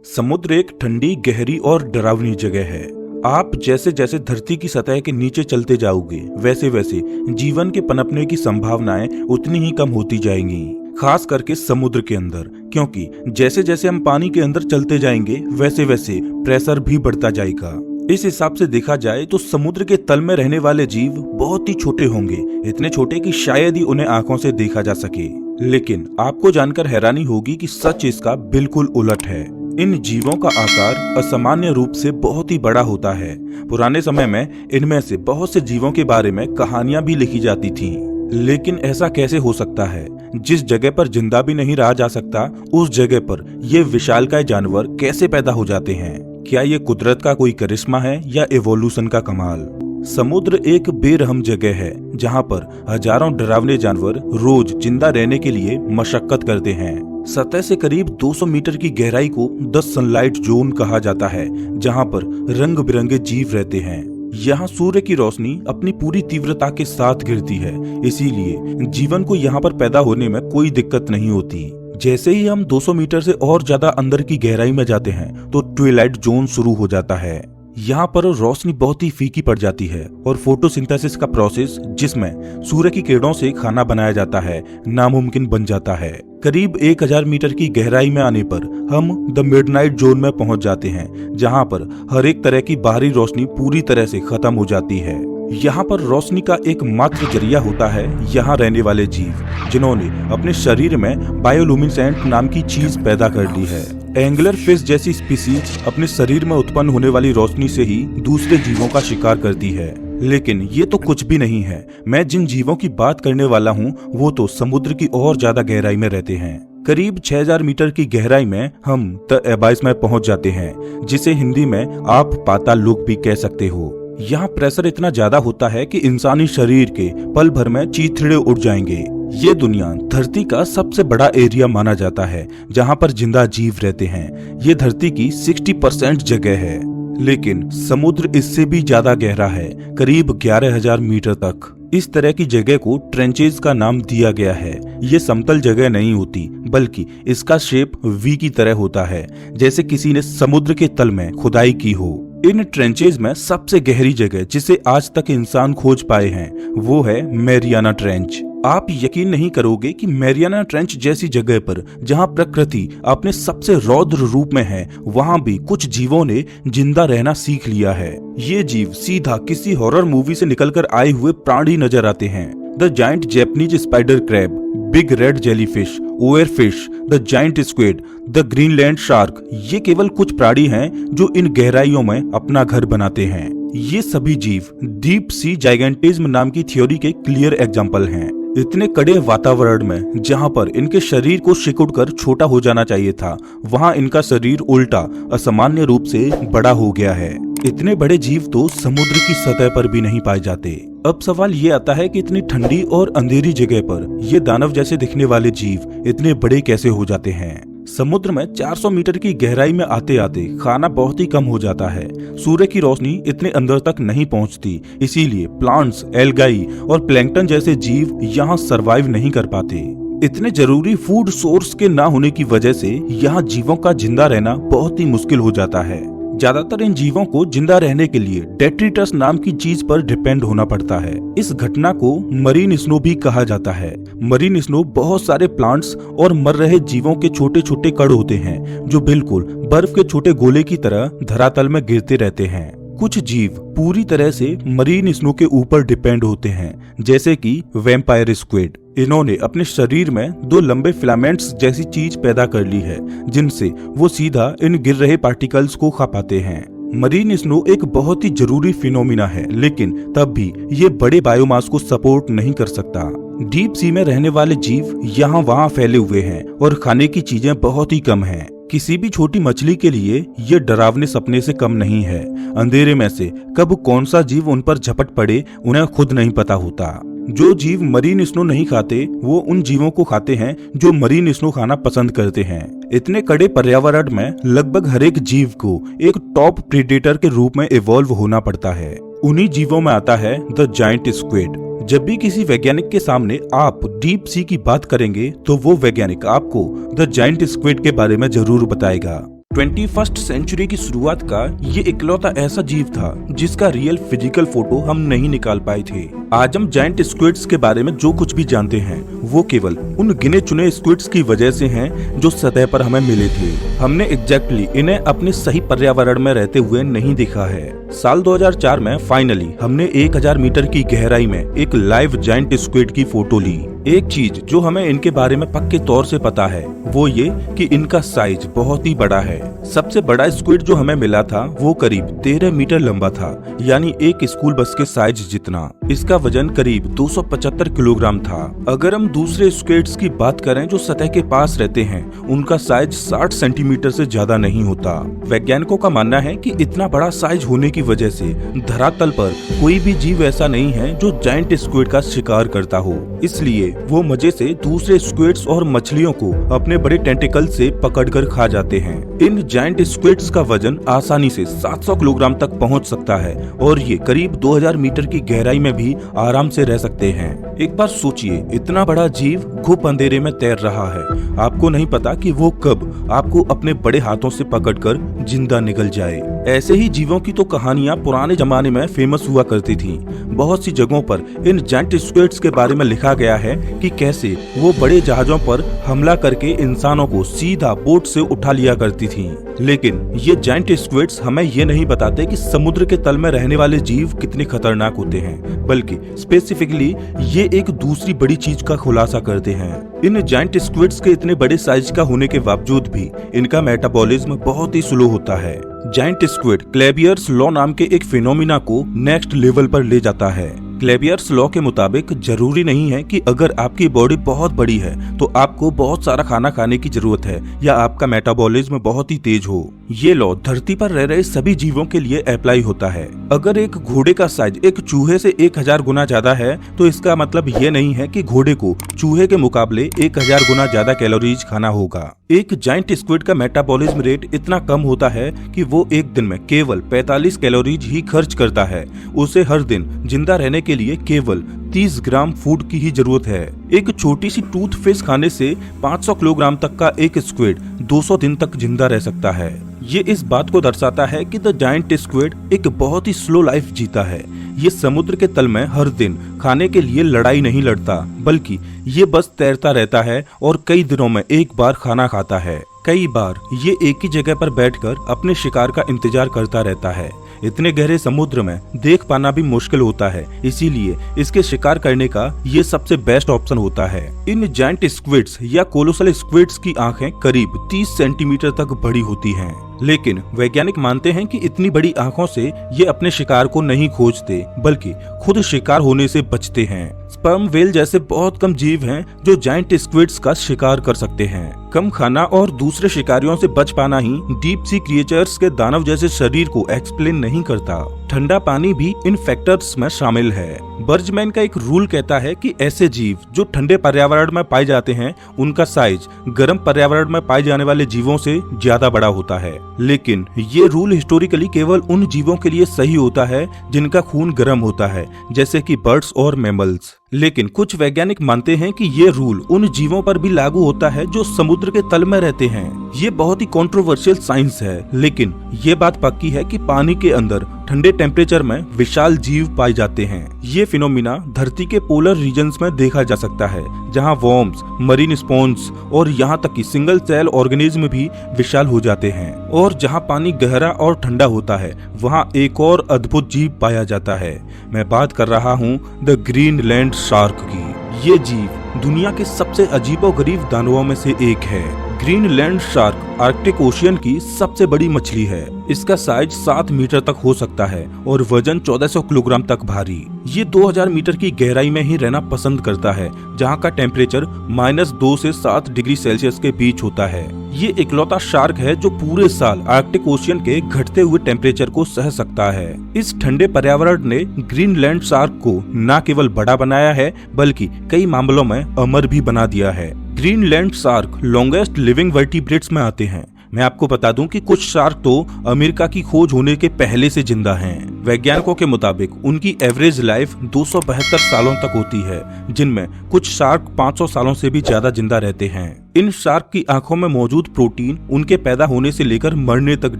समुद्र एक ठंडी, गहरी और डरावनी जगह है। आप जैसे जैसे धरती की सतह के नीचे चलते जाओगे, वैसे वैसे जीवन के पनपने की संभावनाएं उतनी ही कम होती जाएंगी, खास करके समुद्र के अंदर, क्योंकि जैसे जैसे हम पानी के अंदर चलते जाएंगे वैसे वैसे प्रेशर भी बढ़ता जाएगा। इस हिसाब से देखा जाए तो समुद्र के तल में रहने वाले जीव बहुत ही छोटे होंगे, इतने छोटे कि शायद ही उन्हें आंखों से देखा जा सके। लेकिन आपको जानकर हैरानी होगी कि सच इसका बिल्कुल उलट है। इन जीवों का आकार असामान्य रूप से बहुत ही बड़ा होता है। पुराने समय में इनमें से बहुत से जीवों के बारे में कहानियां भी लिखी जाती थीं। लेकिन ऐसा कैसे हो सकता है? जिस जगह पर जिंदा भी नहीं रहा जा सकता, उस जगह पर ये विशालकाय जानवर कैसे पैदा हो जाते हैं? क्या ये कुदरत का कोई करिश्मा है या एवोल्यूशन का कमाल? समुद्र एक बेरहम जगह है जहाँ पर हजारों डरावने जानवर रोज जिंदा रहने के लिए मशक्कत करते हैं। सतह से करीब 200 मीटर की गहराई को द सनलाइट जोन कहा जाता है, जहाँ पर रंग बिरंगे जीव रहते हैं। यहाँ सूर्य की रोशनी अपनी पूरी तीव्रता के साथ गिरती है, इसीलिए जीवन को यहाँ पर पैदा होने में कोई दिक्कत नहीं होती। जैसे ही हम 200 मीटर से और ज्यादा अंदर की गहराई में जाते हैं तो ट्विलाइट जोन शुरू हो जाता है। यहाँ पर रोशनी बहुत ही फीकी पड़ जाती है और फोटोसिंथेसिस का प्रोसेस, जिसमें सूर्य की किरणों से खाना बनाया जाता है, नामुमकिन बन जाता है। करीब 1000 मीटर की गहराई में आने पर हम द मिडनाइट जोन में पहुंच जाते हैं, जहां पर हर एक तरह की बाहरी रोशनी पूरी तरह से खत्म हो जाती है। यहाँ पर रोशनी का एकमात्र जरिया होता है यहाँ रहने वाले जीव, जिन्होंने अपने शरीर में बायोलुमिनेसेंट नाम की चीज पैदा कर ली है। एंगलर फिश जैसी स्पीसीज अपने शरीर में उत्पन्न होने वाली रोशनी से ही दूसरे जीवों का शिकार करती है। लेकिन ये तो कुछ भी नहीं है। मैं जिन जीवों की बात करने वाला हूँ वो तो समुद्र की और ज्यादा गहराई में रहते हैं। करीब 6000 मीटर की गहराई में हम द एबाइस में पहुंच जाते हैं, जिसे हिंदी में आप पाताल लोक भी कह सकते हो। यहाँ प्रेशर इतना ज्यादा होता है कि इंसानी शरीर के पल भर में चीथड़े उड़ जाएंगे। ये दुनिया धरती का सबसे बड़ा एरिया माना जाता है जहाँ पर जिंदा जीव रहते हैं। ये धरती की 60% जगह है, लेकिन समुद्र इससे भी ज्यादा गहरा है, करीब 11000 मीटर तक। इस तरह की जगह को ट्रेंचेज का नाम दिया गया है। ये समतल जगह नहीं होती, बल्कि इसका शेप वी की तरह होता है, जैसे किसी ने समुद्र के तल में खुदाई की हो। इन ट्रेंचेज में सबसे गहरी जगह जिसे आज तक इंसान खोज पाए हैं वो है मैरियाना ट्रेंच। आप यकीन नहीं करोगे कि मैरियाना ट्रेंच जैसी जगह पर, जहां प्रकृति अपने सबसे रौद्र रूप में है, वहां भी कुछ जीवों ने जिंदा रहना सीख लिया है। ये जीव सीधा किसी हॉरर मूवी से निकलकर आए हुए प्राणी नजर आते हैं। The giant Japanese spider crab, big red jellyfish, oar fish, the giant squid, the Greenland shark, ये केवल कुछ प्राणी हैं जो इन गहराइयों में अपना घर बनाते हैं। ये सभी जीव डीप सी जाइगेंटिज्म नाम की थ्योरी के क्लियर एग्जाम्पल हैं। इतने कड़े वातावरण में जहां पर इनके शरीर को सिकुड़कर छोटा हो जाना चाहिए था, वहां इनका शरीर उल्टा असामान्य रूप से बड़ा हो गया है। इतने बड़े जीव तो समुद्र की सतह पर भी नहीं पाए जाते। अब सवाल ये आता है कि इतनी ठंडी और अंधेरी जगह पर ये दानव जैसे दिखने वाले जीव इतने बड़े कैसे हो जाते हैं? समुद्र में 400 मीटर की गहराई में आते आते खाना बहुत ही कम हो जाता है। सूर्य की रोशनी इतने अंदर तक नहीं पहुंचती, इसीलिए प्लांट्स, एल्गाई और प्लैंकटन जैसे जीव यहाँ सरवाइव नहीं कर पाते। इतने जरूरी फूड सोर्स के ना होने की वजह से यहाँ जीवों का जिंदा रहना बहुत ही मुश्किल हो जाता है। ज्यादातर इन जीवों को जिंदा रहने के लिए डेट्रिटस नाम की चीज पर डिपेंड होना पड़ता है। इस घटना को मरीन स्नो भी कहा जाता है। मरीन स्नो बहुत सारे प्लांट्स और मर रहे जीवों के छोटे छोटे कण होते हैं, जो बिल्कुल बर्फ के छोटे गोले की तरह धरातल में गिरते रहते हैं। कुछ जीव पूरी तरह से मरीन स्नो के ऊपर डिपेंड होते हैं, जैसे कि वैम्पायर स्क्विड। इन्होंने अपने शरीर में 2 लंबे फिलामेंट्स जैसी चीज पैदा कर ली है, जिनसे वो सीधा इन गिर रहे पार्टिकल्स को खा पाते हैं। मरीन स्नो एक बहुत ही जरूरी फिनोमिना है, लेकिन तब भी ये बड़े बायोमास को सपोर्ट नहीं कर सकता। डीप सी में रहने वाले जीव यहाँ वहाँ फैले हुए हैं और खाने की चीजें बहुत ही कम हैं। किसी भी छोटी मछली के लिए ये डरावने सपने से कम नहीं है। अंधेरे में से कब कौन सा जीव उन पर झपट पड़े उन्हें खुद नहीं पता होता। जो जीव मरीन स्नो नहीं खाते वो उन जीवों को खाते हैं जो मरीन स्नो खाना पसंद करते हैं। इतने कड़े पर्यावरण में लगभग हर एक जीव को एक टॉप प्रीडेटर के रूप में इवॉल्व होना पड़ता है। उन्हीं जीवों में आता है द जायंट स्क्विड। जब भी किसी वैज्ञानिक के सामने आप डीप सी की बात करेंगे तो वो वैज्ञानिक आपको द जायंट स्क्विड के बारे में जरूर बताएगा। 21st सेंचुरी की शुरुआत का ये इकलौता ऐसा जीव था जिसका रियल फिजिकल फोटो हम नहीं निकाल पाए थे। आज हम जायंट स्क्विड्स के बारे में जो कुछ भी जानते हैं वो केवल उन गिने चुने स्क्विड्स की वजह से हैं जो सतह पर हमें मिले थे। हमने एग्जैक्टली इन्हें अपने सही पर्यावरण में रहते हुए नहीं देखा है। साल 2004 में फाइनली हमने 1000 मीटर की गहराई में एक लाइव जायंट स्क्विड की फोटो ली। एक चीज जो हमें इनके बारे में पक्के तौर से पता है वो ये कि इनका साइज बहुत ही बड़ा है। सबसे बड़ा स्क्विड जो हमें मिला था वो करीब 13 मीटर लंबा था, यानी एक स्कूल बस के साइज जितना। इसका वजन करीब 275 किलोग्राम था। अगर हम दूसरे स्क्विड्स की बात करें जो सतह के पास रहते हैं, उनका साइज 60 सेंटीमीटर से ज्यादा नहीं होता। वैज्ञानिकों का मानना है कि इतना बड़ा साइज होने की वजह से धरातल पर कोई भी जीव ऐसा नहीं है जो जायंट स्क्विड का शिकार करता हो, इसलिए वो मजे से दूसरे स्क्विड्स और मछलियों को अपने बड़े टेंटिकल से पकड़कर खा जाते हैं। इन जायंट स्क्विड्स का वजन आसानी से 700 किलोग्राम तक पहुंच सकता है और ये करीब 2000 मीटर की गहराई में भी आराम से रह सकते हैं। एक बार सोचिए, इतना बड़ा जीव घुप अंधेरे में तैर रहा है, आपको नहीं पता कि वो कब आपको अपने बड़े हाथों से पकड़कर जिंदा निकल जाए। ऐसे ही जीवों की तो कहानियां पुराने जमाने में फेमस हुआ करती थी। बहुत सी जगहों पर इन जायंट स्क्विड्स के बारे में लिखा गया है कि कैसे वो बड़े जहाजों पर हमला करके इंसानों को सीधा बोट से उठा लिया करती थी। लेकिन ये जायंट स्क्विड्स हमें ये नहीं बताते कि समुद्र के तल में रहने वाले जीव कितने खतरनाक होते हैं, बल्कि स्पेसिफिकली ये एक दूसरी बड़ी चीज का खुलासा करते हैं। इन जायंट स्क्विड्स के इतने बड़े साइज का होने के बावजूद भी इनका मेटाबॉलिज्म बहुत ही स्लो होता है। जायंट स्क्विड क्लेबियर्स लॉ नाम के एक फिनोमिना को नेक्स्ट लेवल पर ले जाता है। क्लेबियर्स लॉ के मुताबिक जरूरी नहीं है कि अगर आपकी बॉडी बहुत बड़ी है तो आपको बहुत सारा खाना खाने की जरूरत है या आपका मेटाबॉलिज्म बहुत ही तेज हो। ये लॉ धरती पर रह रहे सभी जीवों के लिए अप्लाई होता है। अगर एक घोड़े का साइज एक चूहे से 1000 गुना ज्यादा है तो इसका मतलब ये नहीं है कि घोड़े को चूहे के मुकाबले 1000 गुना ज्यादा कैलोरीज खाना होगा। एक जायंट स्क्विड का मेटाबॉलिज्म रेट इतना कम होता है कि वो एक दिन में केवल 45 कैलोरीज ही खर्च करता है। उसे हर दिन जिंदा रहने के लिए केवल 30 ग्राम फूड की ही जरूरत है। एक छोटी सी टूथ फिश खाने से 500 किलोग्राम तक का एक स्क्विड 200 दिन तक जिंदा रह सकता है। ये इस बात को दर्शाता है कि द जायंट स्क्विड एक बहुत ही स्लो लाइफ जीता है। ये समुद्र के तल में हर दिन खाने के लिए लड़ाई नहीं लड़ता, बल्कि ये बस तैरता रहता है और कई दिनों में एक बार खाना खाता है। कई बार ये एक ही जगह पर बैठकर अपने शिकार का इंतजार करता रहता है। इतने गहरे समुद्र में देख पाना भी मुश्किल होता है, इसीलिए इसके शिकार करने का ये सबसे बेस्ट ऑप्शन होता है। इन जायंट स्क्विड्स या कोलोसल स्क्विड्स की आंखें करीब 30 सेंटीमीटर तक बड़ी होती हैं। लेकिन वैज्ञानिक मानते हैं कि इतनी बड़ी आंखों से ये अपने शिकार को नहीं खोजते, बल्कि खुद शिकार होने से बचते हैं। स्पर्म व्हेल जैसे बहुत कम जीव हैं जो जायंट स्क्विड्स का शिकार कर सकते हैं। कम खाना और दूसरे शिकारियों से बच पाना ही डीप सी क्रिएचर्स के दानव जैसे शरीर को एक्सप्लेन नहीं करता। ठंडा पानी भी इन फैक्टर्स में शामिल है। बर्जमैन का एक रूल कहता है कि ऐसे जीव जो ठंडे पर्यावरण में पाए जाते हैं उनका साइज गर्म पर्यावरण में पाए जाने वाले जीवों से ज्यादा बड़ा होता है। लेकिन ये रूल हिस्टोरिकली केवल उन जीवों के लिए सही होता है जिनका खून गर्म होता है, जैसे कि बर्ड्स और मैमल्स। लेकिन कुछ वैज्ञानिक मानते हैं कि ये रूल उन जीवों पर भी लागू होता है जो समुद्र के तल में रहते हैं। ये बहुत ही कंट्रोवर्शियल साइंस है, लेकिन ये बात पक्की है कि पानी के अंदर ठंडे टेम्परेचर में विशाल जीव पाए जाते हैं। ये फिनोमिना धरती के पोलर रीजन्स में देखा जा सकता है, जहां वॉर्म्स, मरीन स्पॉन्ज और यहाँ तक कि सिंगल सेल ऑर्गेनिज्म भी विशाल हो जाते हैं। और जहां पानी गहरा और ठंडा होता है वहां एक और अद्भुत जीव पाया जाता है। मैं बात कर रहा हूँ द ग्रीनलैंड शार्क की। ये जीव दुनिया के सबसे अजीबोगरीब दानवों में से एक है। ग्रीनलैंड शार्क आर्कटिक ओशियन की सबसे बड़ी मछली है। इसका साइज 7 मीटर तक हो सकता है और वजन 1400 किलोग्राम तक भारी। ये 2000 मीटर की गहराई में ही रहना पसंद करता है, जहाँ का टेम्परेचर -2 से 7 डिग्री सेल्सियस के बीच होता है। ये इकलौता शार्क है जो पूरे साल आर्कटिक ओशियन के घटते हुए टेम्परेचर को सह सकता है। इस ठंडे पर्यावरण ने ग्रीनलैंड शार्क को न केवल बड़ा बनाया है, बल्कि कई मामलों में अमर भी बना दिया है। Greenland shark longest living vertebrates में आते हैं। मैं आपको बता दूं कि कुछ शार्क तो अमेरिका की खोज होने के पहले से जिंदा हैं। वैज्ञानिकों के मुताबिक उनकी एवरेज लाइफ 272 सालों तक होती है, जिनमें कुछ शार्क 500 सालों से भी ज्यादा जिंदा रहते हैं। इन शार्क की आंखों में मौजूद प्रोटीन उनके पैदा होने से लेकर मरने तक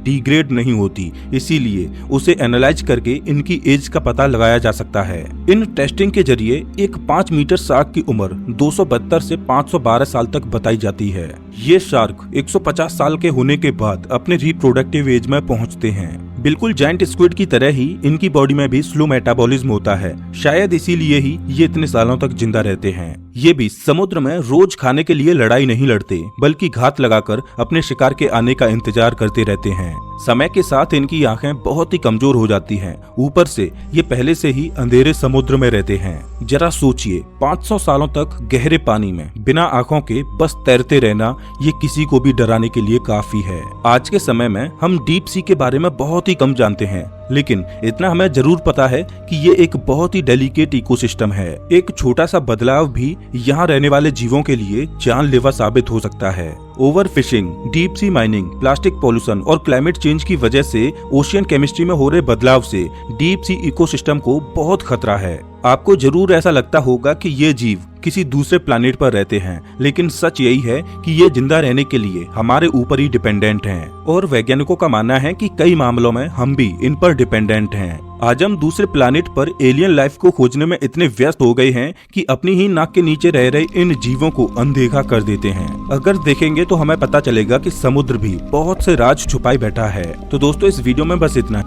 डिग्रेड नहीं होती, इसीलिए उसे एनालाइज करके इनकी एज का पता लगाया जा सकता है। इन टेस्टिंग के जरिए एक 5 मीटर शार्क की उम्र 272 से 512 साल तक बताई जाती है। ये शार्क 150 साल के होने के बाद अपने रिप्रोडक्टिव एज में पहुंचते हैं। बिल्कुल जायंट स्क्विड की तरह ही इनकी बॉडी में भी स्लो मेटाबॉलिज्म होता है, शायद इसीलिए ही ये इतने सालों तक जिंदा रहते हैं। ये भी समुद्र में रोज खाने के लिए लड़ाई नहीं लड़ते, बल्कि घात लगाकर अपने शिकार के आने का इंतजार करते रहते हैं। समय के साथ इनकी आंखें बहुत ही कमजोर हो जाती हैं। ऊपर से ये पहले से ही अंधेरे समुद्र में रहते हैं। जरा सोचिए, 500 सालों तक गहरे पानी में बिना आंखों के बस तैरते रहना, ये किसी को भी डराने के लिए काफी है। आज के समय में हम डीप सी के बारे में बहुत ही कम जानते हैं, लेकिन इतना हमें जरूर पता है कि ये एक बहुत ही डेलिकेट इकोसिस्टम है। एक छोटा सा बदलाव भी यहाँ रहने वाले जीवों के लिए जानलेवा साबित हो सकता है। Over fishing, deep sea mining, plastic pollution और क्लाइमेट चेंज की वजह से ओशियन केमिस्ट्री में हो रहे बदलाव से डीप सी इकोसिस्टम को बहुत खतरा है। आपको जरूर ऐसा लगता होगा कि ये जीव किसी दूसरे प्लैनेट पर रहते हैं, लेकिन सच यही है कि ये जिंदा रहने के लिए हमारे ऊपर ही डिपेंडेंट हैं। और वैज्ञानिकों का मानना है कि कई मामलों में हम भी इन पर डिपेंडेंट हैं। आज हम दूसरे प्लैनेट पर एलियन लाइफ को खोजने में इतने व्यस्त हो गए हैं कि अपनी ही नाक के नीचे रह रहे इन जीवों को अनदेखा कर देते हैं। अगर देखेंगे तो हमें पता चलेगा कि समुद्र भी बहुत से राज छुपाए बैठा है। तो दोस्तों, इस वीडियो में बस इतना।